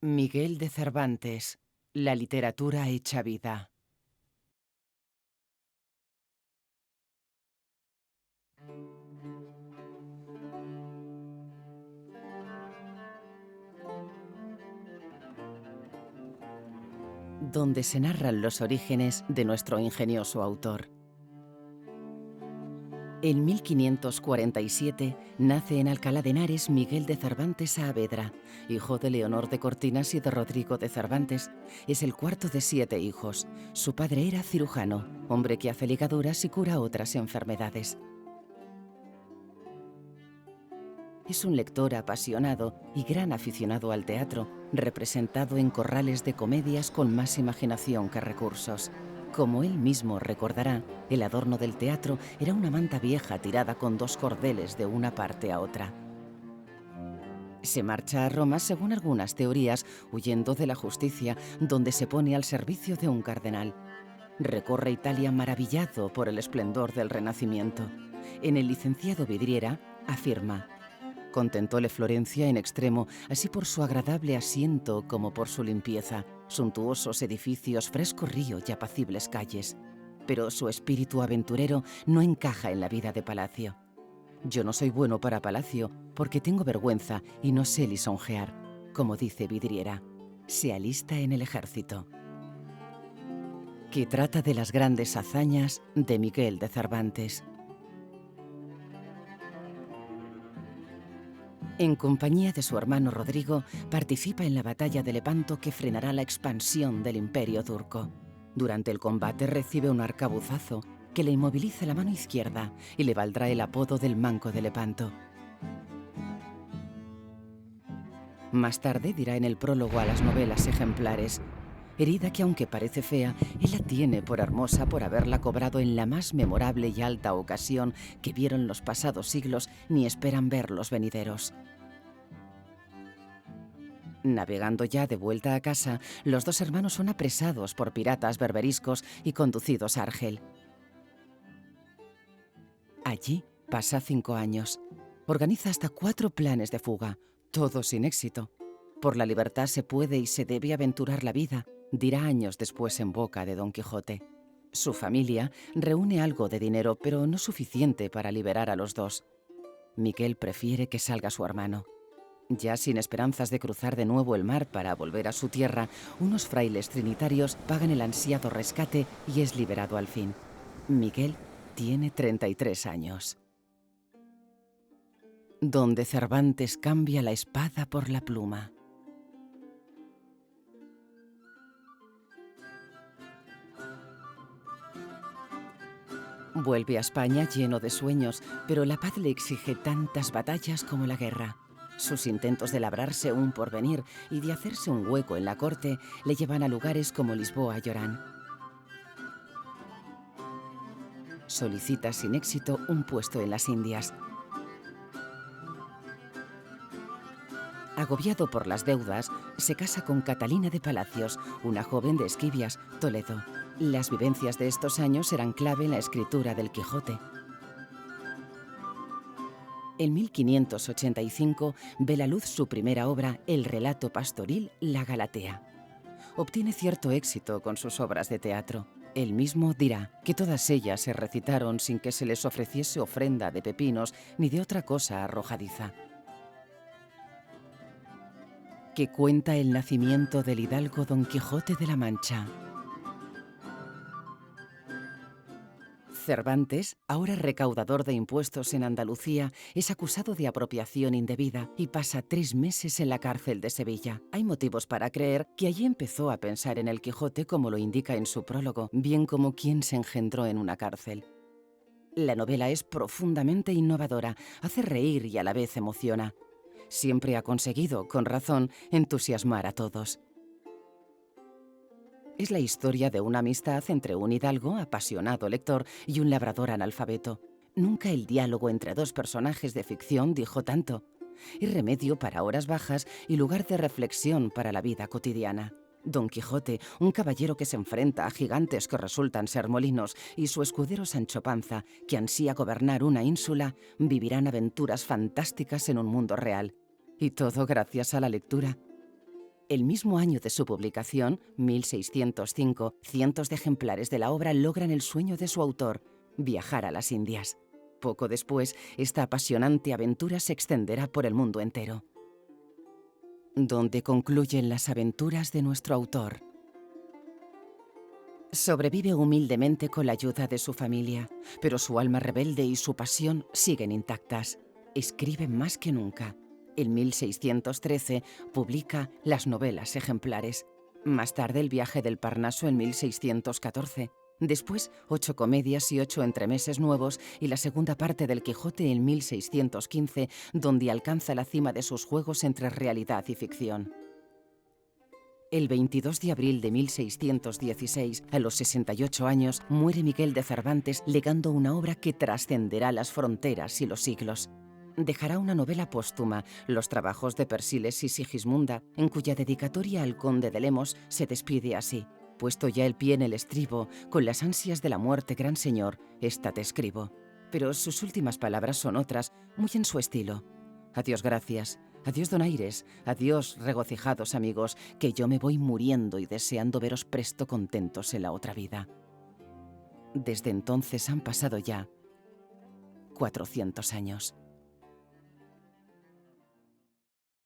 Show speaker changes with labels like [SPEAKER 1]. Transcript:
[SPEAKER 1] Miguel de Cervantes, la literatura hecha vida. Donde se narran los orígenes de nuestro ingenioso autor. En 1547 nace en Alcalá de Henares Miguel de Cervantes Saavedra, hijo de Leonor de Cortinas y de Rodrigo de Cervantes. Es el cuarto de 7 hijos. Su padre era cirujano, hombre que hace ligaduras y cura otras enfermedades. Es un lector apasionado y gran aficionado al teatro, representado en corrales de comedias con más imaginación que recursos. Como él mismo recordará, el adorno del teatro era una manta vieja tirada con 2 cordeles de una parte a otra. Se marcha a Roma, según algunas teorías, huyendo de la justicia, donde se pone al servicio de un cardenal. Recorre Italia maravillado por el esplendor del Renacimiento. En el licenciado Vidriera afirma: contentóle Florencia en extremo, así por su agradable asiento como por su limpieza, suntuosos edificios, fresco río y apacibles calles. Pero su espíritu aventurero no encaja en la vida de palacio. Yo no soy bueno para palacio porque tengo vergüenza y no sé lisonjear. Como dice Vidriera, se alista en el ejército. Que trata de las grandes hazañas de Miguel de Cervantes. En compañía de su hermano Rodrigo, participa en la batalla de Lepanto que frenará la expansión del imperio turco. Durante el combate recibe un arcabuzazo que le inmoviliza la mano izquierda y le valdrá el apodo del Manco de Lepanto. Más tarde dirá en el prólogo a las novelas ejemplares: herida que aunque parece fea, él la tiene por hermosa por haberla cobrado en la más memorable y alta ocasión que vieron los pasados siglos ni esperan ver los venideros. Navegando ya de vuelta a casa, los 2 hermanos son apresados por piratas berberiscos y conducidos a Argel. Allí pasa 5 años. Organiza hasta 4 planes de fuga, todos sin éxito. Por la libertad se puede y se debe aventurar la vida, dirá años después en boca de Don Quijote. Su familia reúne algo de dinero, pero no suficiente para liberar a los 2. Miguel prefiere que salga su hermano. Ya sin esperanzas de cruzar de nuevo el mar para volver a su tierra, unos frailes trinitarios pagan el ansiado rescate y es liberado al fin. Miguel tiene 33 años. Donde Cervantes cambia la espada por la pluma. Vuelve a España lleno de sueños, pero la paz le exige tantas batallas como la guerra. Sus intentos de labrarse un porvenir y de hacerse un hueco en la corte le llevan a lugares como Lisboa y Orán. Solicita sin éxito un puesto en las Indias. Agobiado por las deudas, se casa con Catalina de Palacios, una joven de Esquivias, Toledo. Las vivencias de estos años serán clave en la escritura del Quijote. En 1585 ve la luz su primera obra, el relato pastoril La Galatea. Obtiene cierto éxito con sus obras de teatro. Él mismo dirá que todas ellas se recitaron sin que se les ofreciese ofrenda de pepinos ni de otra cosa arrojadiza. Que cuenta el nacimiento del hidalgo Don Quijote de la Mancha. Cervantes, ahora recaudador de impuestos en Andalucía, es acusado de apropiación indebida y pasa 3 meses en la cárcel de Sevilla. Hay motivos para creer que allí empezó a pensar en el Quijote, como lo indica en su prólogo, bien como quien se engendró en una cárcel. La novela es profundamente innovadora, hace reír y a la vez emociona. Siempre ha conseguido, con razón, entusiasmar a todos. Es la historia de una amistad entre un hidalgo, apasionado lector, y un labrador analfabeto. Nunca el diálogo entre 2 personajes de ficción dijo tanto. Es remedio para horas bajas y lugar de reflexión para la vida cotidiana. Don Quijote, un caballero que se enfrenta a gigantes que resultan ser molinos, y su escudero Sancho Panza, que ansía gobernar una ínsula, vivirán aventuras fantásticas en un mundo real. Y todo gracias a la lectura. El mismo año de su publicación, 1605, cientos de ejemplares de la obra logran el sueño de su autor, viajar a las Indias. Poco después, esta apasionante aventura se extenderá por el mundo entero. Donde concluyen las aventuras de nuestro autor. Sobrevive humildemente con la ayuda de su familia, pero su alma rebelde y su pasión siguen intactas. Escribe más que nunca. En 1613 publica las novelas ejemplares. Más tarde el viaje del Parnaso en 1614. Después 8 comedias y 8 entremeses nuevos y la segunda parte del Quijote en 1615, donde alcanza la cima de sus juegos entre realidad y ficción. El 22 de abril de 1616, a los 68 años, muere Miguel de Cervantes legando una obra que trascenderá las fronteras y los siglos. Dejará una novela póstuma, Los trabajos de Persíles y Sigismunda, en cuya dedicatoria al conde de Lemos se despide así: «Puesto ya el pie en el estribo, con las ansias de la muerte, gran señor, esta te escribo». Pero sus últimas palabras son otras, muy en su estilo. «Adiós, gracias. Adiós, donaires. Adiós, regocijados amigos, que yo me voy muriendo y deseando veros presto contentos en la otra vida». Desde entonces han pasado ya 400 años.